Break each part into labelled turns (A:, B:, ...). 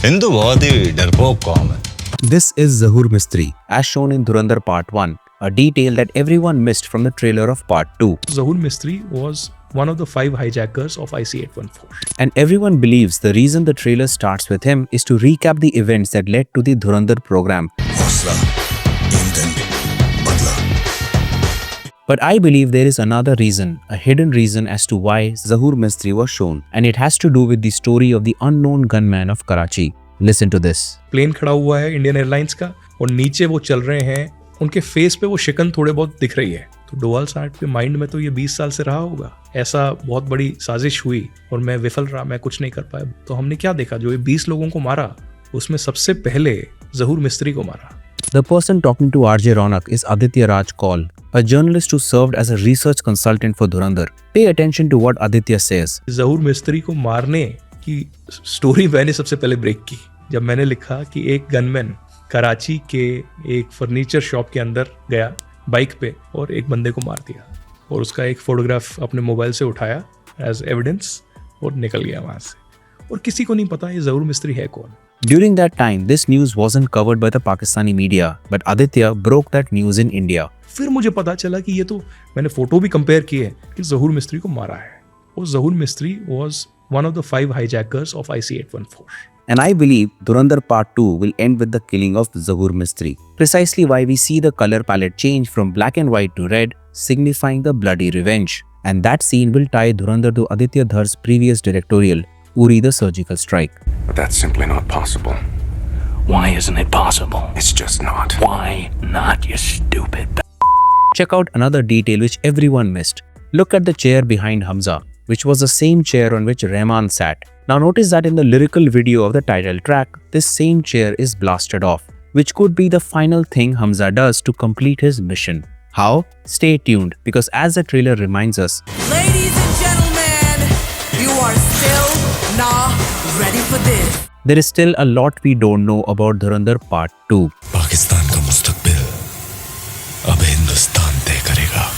A: हिंदू बहुत ही डरपोक कौम है.
B: This is Zahur Mistry, as shown in Dhurandhar Part 1, a detail that everyone missed from the trailer of Part 2.
C: Zahur Mistry was one of the 5 hijackers of IC-814.
B: And everyone believes the reason the trailer starts with him is to recap the events that led to the Dhurandhar program. But I believe there is another reason, a hidden reason as to why Zahur Mistry was shown, and it has to do with the story of the unknown gunman of Karachi. Listen to this.
C: Plane खड़ा हुआ है Indian airlines का और नीचे वो चल रहे हैं, उनके फेस पे वो शिकन थोड़े बहुत दिख रही है. तो डोवाल साहब के माइंड में तो ये 20 साल से रहा होगा, ऐसा बहुत बड़ी साजिश हुई और मैं विफल रहा, मैं कुछ नहीं कर पाया. तो हमने क्या देखा, जो ये 20 लोगों को मारा उसमें सबसे पहले जहूर मिस्त्री को मारा.
B: The person talking to RJ Ronak is Aditya Raj Kaul, a journalist who served as a research consultant for Dhurandhar. Pay attention to what Aditya says.
C: जहूर मिस्त्री को मारने की स्टोरी मैंने सबसे पहले ब्रेक की जब मैंने लिखा कि एक गनमैन कराची के एक फर्नीचर शॉप के अंदर गया बाइक पे और एक बंदे को मार दिया और उसका एक फोटोग्राफ अपने मोबाइल से उठाया एज एविडेंस और निकल गया वहां से, और किसी को नहीं पता ये जहूर मिस्त्री है कौन.
B: During that time, this news wasn't covered by the Pakistani media, but Aditya broke that news in India.
C: फिर मुझे पता चला कि ये तो मैंने फोटो भी कंपेयर की है कि जहूर मिस्त्री को मारा है, और जहूर मिस्त्री was one of the 5 hijackers of IC-814.
B: And I believe Dhurandhar Part 2 will end with the killing of Zahur Mistry. Precisely why we see the color palette change from black and white to red, signifying the bloody revenge. And that scene will tie Dhurandhar to Aditya Dhar's previous directorial, Uri the Surgical Strike.
D: But that's simply not possible.
E: Why isn't it possible?
D: It's just not.
E: Why not, you stupid?
B: Check out another detail which everyone missed. Look at the chair behind Hamza, which was the same chair on which Rahman sat. Now notice that in the lyrical video of the title track, this same chair is blasted off, which could be the final thing Hamza does to complete his mission. How? Stay tuned, because as the trailer reminds us,
F: ladies and gentlemen, you are still not ready for this.
B: There is still a lot we don't know about Dhurandhar Part 2.
A: Pakistan का मुस्तकबिल अब हिंदुस्तान तय करेगा.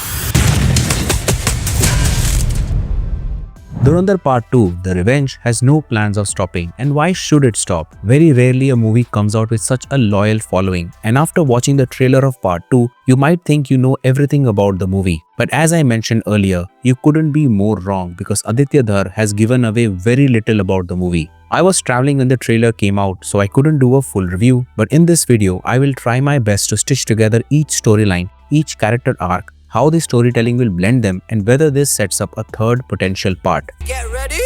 B: Dhurandhar Part 2, The Revenge, has no plans of stopping, and why should it stop? Very rarely a movie comes out with such a loyal following, and after watching the trailer of Part 2, you might think you know everything about the movie. But as I mentioned earlier, you couldn't be more wrong because Aditya Dhar has given away very little about the movie. I was traveling when the trailer came out, so I couldn't do a full review, but in this video, I will try my best to stitch together each storyline, each character arc, how the storytelling will blend them, and whether this sets up a third potential part.
F: Get ready!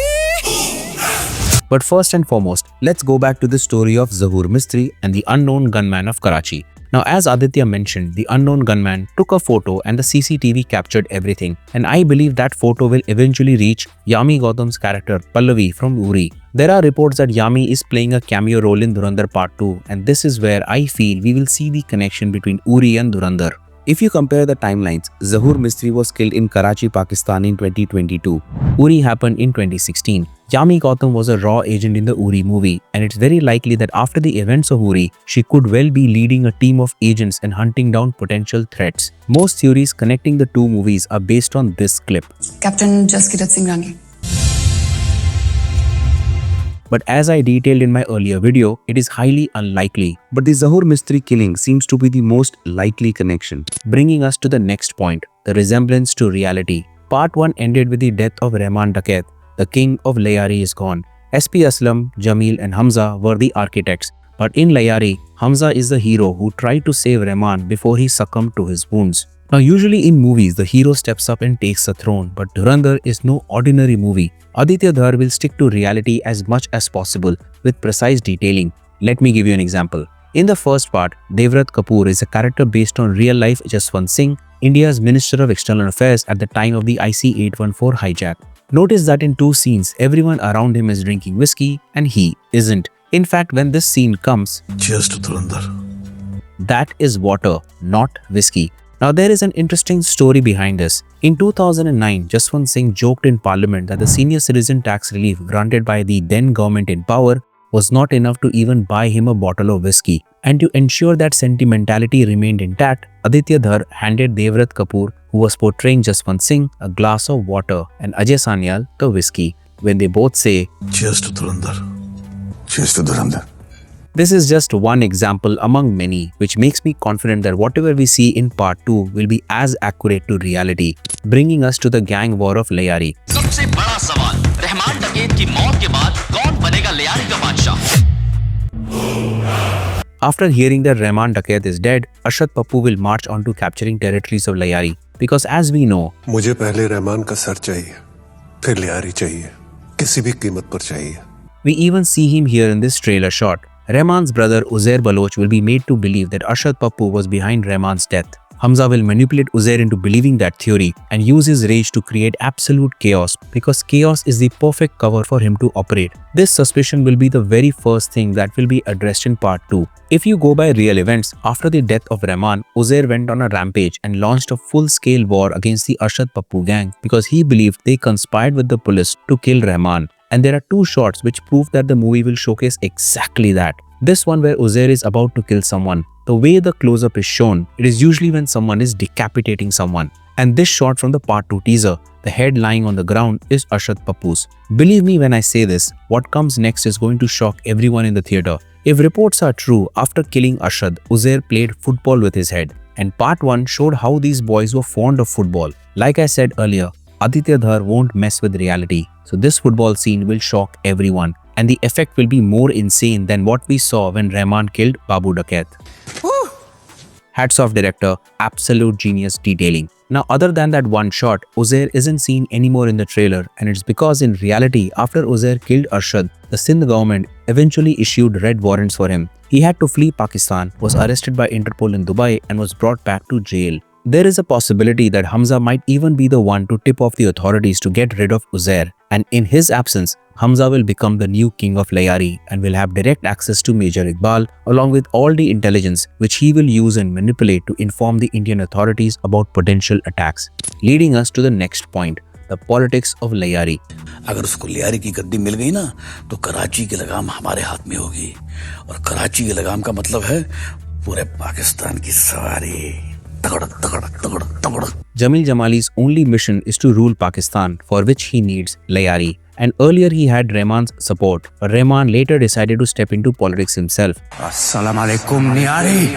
B: But first and foremost, let's go back to the story of Zahur Mistry and the unknown gunman of Karachi. Now, as Aditya mentioned, the unknown gunman took a photo and the CCTV captured everything, and I believe that photo will eventually reach Yami Gautam's character Pallavi from Uri. There are reports that Yami is playing a cameo role in Dhurandhar Part 2, and this is where I feel we will see the connection between Uri and Dhurandhar. If you compare the timelines, Zahur Mistry was killed in Karachi, Pakistan in 2022. Uri happened in 2016. Yami Gautam was a raw agent in the Uri movie, and it's very likely that after the events of Uri, she could well be leading a team of agents and hunting down potential threats. Most theories connecting the two movies are based on this clip.
G: Captain Jaskirat Singh Rangi.
B: But as I detailed in my earlier video, it is highly unlikely. But the Zahur Mistry killing seems to be the most likely connection. Bringing us to the next point, the resemblance to reality. Part 1 ended with the death of Rahman Dakat. The king of Lyari is gone. SP Aslam, Jamil and Hamza were the architects. But in Lyari, Hamza is the hero who tried to save Rahman before he succumbed to his wounds. Now usually in movies, the hero steps up and takes the throne, but Dhurandhar is no ordinary movie. Aditya Dhar will stick to reality as much as possible with precise detailing. Let me give you an example. In the first part, Devrat Kapoor is a character based on real-life Jaswant Singh, India's Minister of External Affairs at the time of the IC-814 hijack. Notice that in 2 scenes, everyone around him is drinking whiskey and he isn't. In fact, when this scene comes,
A: Cheers to Dhurandhar.
B: that is water, not whiskey. Now there is an interesting story behind this. In 2009, Jaswant Singh joked in Parliament that the senior citizen tax relief granted by the then government in power was not enough to even buy him a bottle of whiskey. And to ensure that sentimentality remained intact, Aditya Dhar handed Devrat Kapoor, who was portraying Jaswant Singh, a glass of water and Ajay Sanyal the whiskey. When they both say,
A: Cheers to Dhurandhar. Cheers to Dhurandhar.
B: This is just one example among many, which makes me confident that whatever we see in part 2 will be as accurate to reality, bringing us to the gang war of Lyari.
H: सबसे बड़ा सवाल, रहमान डकैत की मौत के बाद कौन बनेगा लियारी का बादशाह?
B: After hearing that Rahman Dakayat is dead, Arshad Pappu will march on to capturing territories of Lyari. Because as we know,
I: मुझे पहले रहमान का सर चाहिए, फिर लियारी चाहिए, किसी भी कीमत पर चाहिए.
B: we even see him here in this trailer shot. Rahman's brother Uzair Baloch will be made to believe that Arshad Pappu was behind Rahman's death. Hamza will manipulate Uzair into believing that theory and use his rage to create absolute chaos because chaos is the perfect cover for him to operate. This suspicion will be the very first thing that will be addressed in part 2. If you go by real events, after the death of Rahman, Uzair went on a rampage and launched a full-scale war against the Arshad Pappu gang because he believed they conspired with the police to kill Rahman. And there are two shots which prove that the movie will showcase exactly that. This one where Uzair is about to kill someone. The way the close-up is shown, it is usually when someone is decapitating someone. And this shot from the part 2 teaser, the head lying on the ground, is Arshad Pappu's. Believe me when I say this, what comes next is going to shock everyone in the theatre. If reports are true, after killing Arshad, Uzair played football with his head. And part 1 showed how these boys were fond of football. Like I said earlier, Aditya Dhar won't mess with reality. So this football scene will shock everyone. And the effect will be more insane than what we saw when Rahman killed Babu Dakayat. Hats off director, absolute genius detailing. Now other than that one shot, Uzair isn't seen anymore in the trailer, and it's because in reality after Uzair killed Arshad, the Sindh government eventually issued red warrants for him. He had to flee Pakistan, was arrested by Interpol in Dubai and was brought back to jail. There is a possibility that Hamza might even be the one to tip off the authorities to get rid of Uzair, and in his absence, Hamza will become the new king of Lyari and will have direct access to Major Iqbal along with all the intelligence which he will use and manipulate to inform the Indian authorities about potential attacks. Leading us to the next point, the politics of Lyari.
E: अगर उसको लियारी की गद्दी मिल गई ना तो कराची की लगाम हमारे हाथ में होगी और कराची की लगाम का मतलब है पूरे पाकिस्तान की सवारी.
B: Jamil Jamali's only mission is to rule Pakistan, for which he needs Lyari. And earlier he had Rahman's support, but Rahman later decided to step into politics himself.
E: Assalamu alaikum Lyari.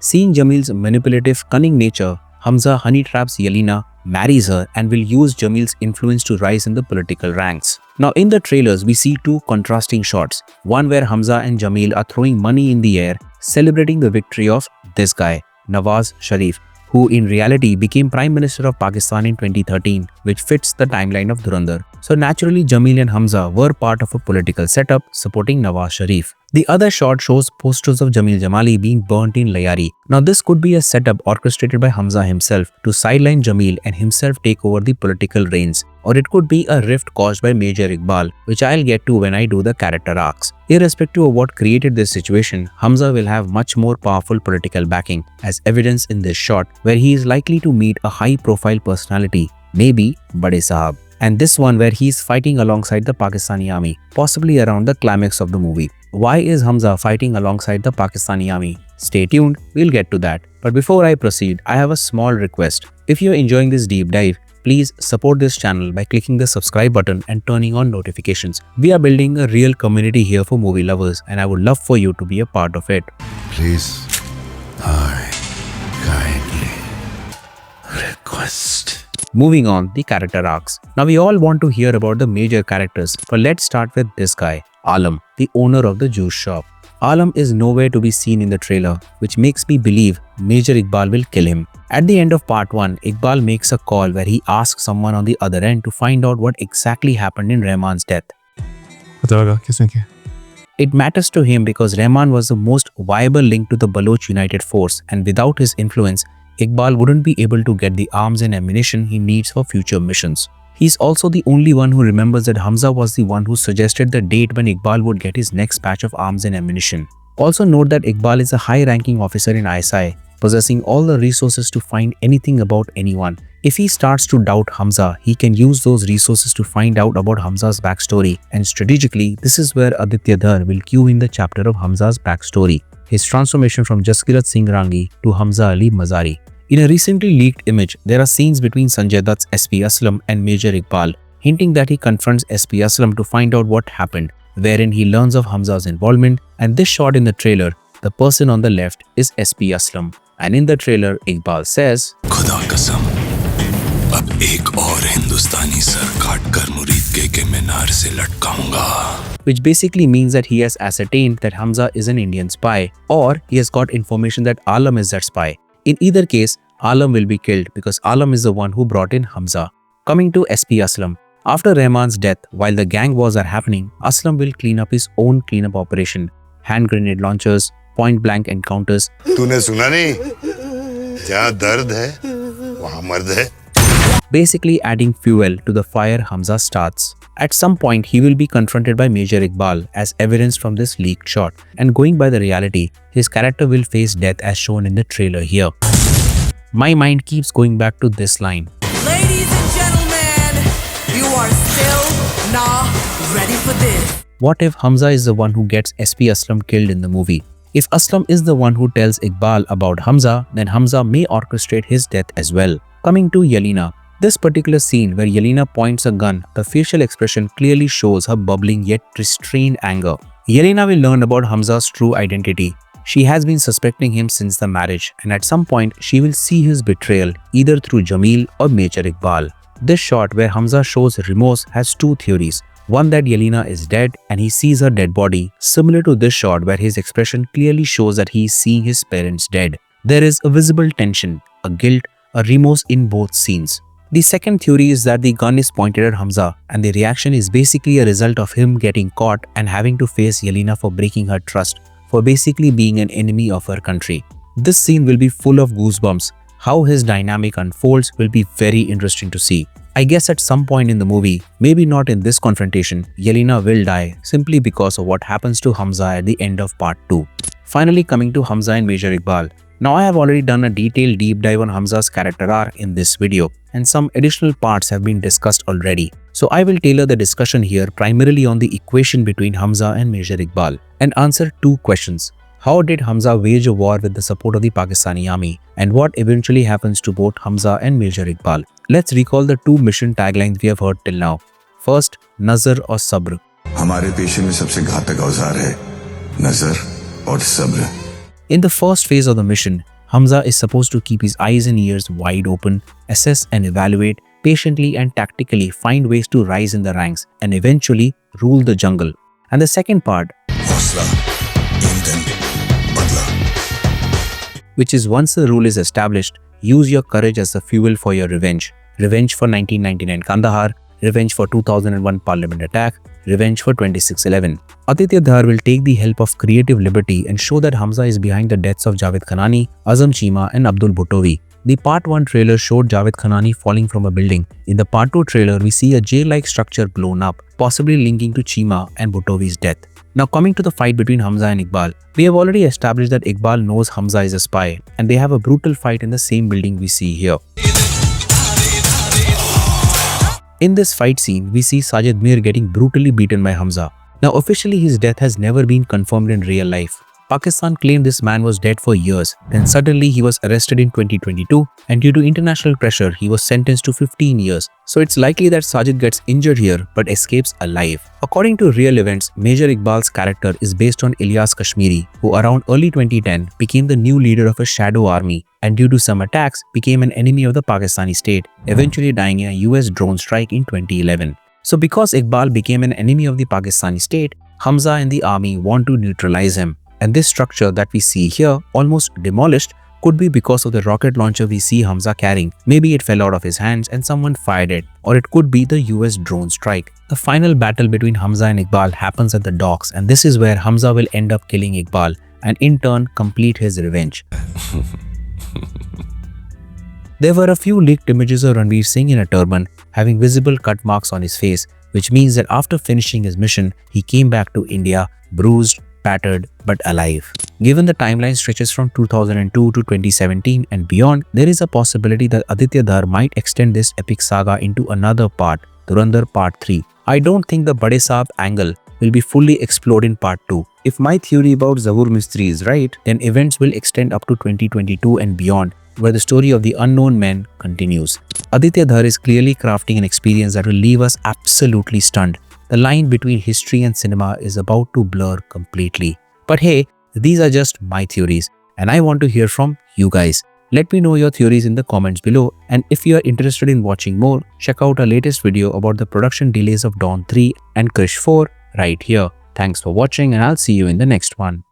B: Seeing Jamil's manipulative, cunning nature, Hamza honey traps Yelena, marries her, and will use Jamil's influence to rise in the political ranks. Now in the trailers, we see two contrasting shots. One where Hamza and Jamil are throwing money in the air, celebrating the victory of this guy, Nawaz Sharif, who in reality became Prime Minister of Pakistan in 2013, which fits the timeline of Dhurandhar. So naturally, Jamil and Hamza were part of a political setup supporting Nawaz Sharif. The other shot shows posters of Jamil Jamali being burnt in Lyari. Now this could be a setup orchestrated by Hamza himself to sideline Jamil and himself take over the political reins. Or it could be a rift caused by Major Iqbal, which I'll get to when I do the character arcs. Irrespective of what created this situation, Hamza will have much more powerful political backing, as evidenced in this shot where he is likely to meet a high-profile personality, maybe Bade Sahab. And this one where he is fighting alongside the Pakistani army, possibly around the climax of the movie. Why is Hamza fighting alongside the Pakistani army? Stay tuned, we'll get to that. But before I proceed, I have a small request. If you're enjoying this deep dive, please support this channel by clicking the subscribe button and turning on notifications. We are building a real community here for movie lovers, and I would love for you to be a part of it.
A: Please, I kindly request.
B: Moving on, the character arcs. Now we all want to hear about the major characters, but let's start with this guy, Alam, the owner of the juice shop. Alam is nowhere to be seen in the trailer, which makes me believe Major Iqbal will kill him. At the end of part 1, Iqbal makes a call where he asks someone on the other end to find out what exactly happened in Rahman's death. It matters to him because Rahman was the most viable link to the Baloch United Force, and without his influence, Iqbal wouldn't be able to get the arms and ammunition he needs for future missions. He's also the only one who remembers that Hamza was the one who suggested the date when Iqbal would get his next batch of arms and ammunition. Also note that Iqbal is a high-ranking officer in ISI, possessing all the resources to find anything about anyone. If he starts to doubt Hamza, he can use those resources to find out about Hamza's backstory, and strategically, this is where Aditya Dhar will cue in the chapter of Hamza's backstory, his transformation from Jaskirat Singh Rangi to Hamza Ali Mazari. In a recently leaked image, there are scenes between Sanjay Dutt's SP Aslam and Major Iqbal, hinting that he confronts SP Aslam to find out what happened, wherein he learns of Hamza's involvement. And this shot in the trailer, the person on the left is SP Aslam. And in the trailer, Iqbal says,
A: खुदा कसम अब एक और हिंदुस्तानी sir काट कर मुरीद के मीनार से लटकाऊंगा,
B: which basically means that he has ascertained that Hamza is an Indian spy, or he has got information that Alam is that spy. In either case, Alam will be killed because Alam is the one who brought in Hamza. Coming to SP Aslam. After Rahman's death, while the gang wars are happening, Aslam will clean up his own cleanup operation. Hand grenade launchers, point blank encounters.
J: तूने सुना नहीं? जहाँ दर्द है, वहाँ मर्द है.
B: Basically adding fuel to the fire Hamza starts. At some point, he will be confronted by Major Iqbal as evidence from this leaked shot. And going by the reality, his character will face death as shown in the trailer here. My mind keeps going back to this line.
F: Ladies and gentlemen, you are still not ready for this.
B: What if Hamza is the one who gets SP Aslam killed in the movie? If Aslam is the one who tells Iqbal about Hamza, then Hamza may orchestrate his death as well. Coming to Yelena. This particular scene where Yelena points a gun, the facial expression clearly shows her bubbling yet restrained anger. Yelena will learn about Hamza's true identity. She has been suspecting him since the marriage, and at some point she will see his betrayal either through Jamil or Major Iqbal. This shot where Hamza shows remorse has two theories. One, that Yelena is dead and he sees her dead body, similar to this shot where his expression clearly shows that he is seeing his parents dead. There is a visible tension, a guilt, a remorse in both scenes. The second theory is that the gun is pointed at Hamza and the reaction is basically a result of him getting caught and having to face Yelena for breaking her trust, for basically being an enemy of her country. This scene will be full of goosebumps. How his dynamic unfolds will be very interesting to see. I guess at some point in the movie, maybe not in this confrontation, Yelena will die simply because of what happens to Hamza at the end of part 2. Finally, coming to Hamza and Major Iqbal. Now I have already done a detailed deep dive on Hamza's character arc in this video, and some additional parts have been discussed already. So I will tailor the discussion here primarily on the equation between Hamza and Major Iqbal and answer two questions. How did Hamza wage a war with the support of the Pakistani army, and what eventually happens to both Hamza and Major Iqbal? Let's recall the two mission taglines we have heard till now. First, Nazar or Sabr.
J: हमारे पेशे में सबसे घातक औजार है नजर और सब्र.
B: In the first phase of the mission, Hamza is supposed to keep his eyes and ears wide open, assess and evaluate, patiently and tactically find ways to rise in the ranks, and eventually rule the jungle. And the second part, which is once the rule is established, use your courage as the fuel for your revenge. Revenge for 1999 Kandahar, revenge for 2001 Parliament attack, revenge for 2611. Aditya Dhar will take the help of creative liberty and show that Hamza is behind the deaths of Javed Khanani, Azam Chima and Abdul Bhuttovi. The part 1 trailer showed Javed Khanani falling from a building. In the part 2 trailer, we see a jail-like structure blown up, possibly linking to Chima and Bhuttovi's death. Now coming to the fight between Hamza and Iqbal, we have already established that Iqbal knows Hamza is a spy, and they have a brutal fight in the same building we see here. In this fight scene, we see Sajid Mir getting brutally beaten by Hamza. Now officially his death has never been confirmed in real life. Pakistan claimed this man was dead for years, then suddenly he was arrested in 2022 and due to international pressure he was sentenced to 15 years. So it's likely that Sajid gets injured here but escapes alive. According to real events, Major Iqbal's character is based on Ilyas Kashmiri, who around early 2010 became the new leader of a shadow army and due to some attacks became an enemy of the Pakistani state, eventually dying in a US drone strike in 2011. So because Iqbal became an enemy of the Pakistani state, Hamza and the army want to neutralize him. And this structure that we see here, almost demolished, could be because of the rocket launcher we see Hamza carrying. Maybe it fell out of his hands and someone fired it, or it could be the US drone strike. The final battle between Hamza and Iqbal happens at the docks, and this is where Hamza will end up killing Iqbal and in turn complete his revenge. There were a few leaked images of Ranveer Singh in a turban having visible cut marks on his face, which means that after finishing his mission, he came back to India bruised, battered but alive. Given the timeline stretches from 2002 to 2017 and beyond, there is a possibility that Aditya Dhar might extend this epic saga into another part, Dhurandhar Part 3. I don't think the Bade Saab angle will be fully explored in Part 2. If my theory about Zahur Mistry is right, then events will extend up to 2022 and beyond, where the story of the unknown men continues. Aditya Dhar is clearly crafting an experience that will leave us absolutely stunned. The line between history and cinema is about to blur completely. But hey, these are just my theories, and I want to hear from you guys. Let me know your theories in the comments below, and if you are interested in watching more, check out our latest video about the production delays of Dawn 3 and Krish 4 right here. Thanks for watching, and I'll see you in the next one.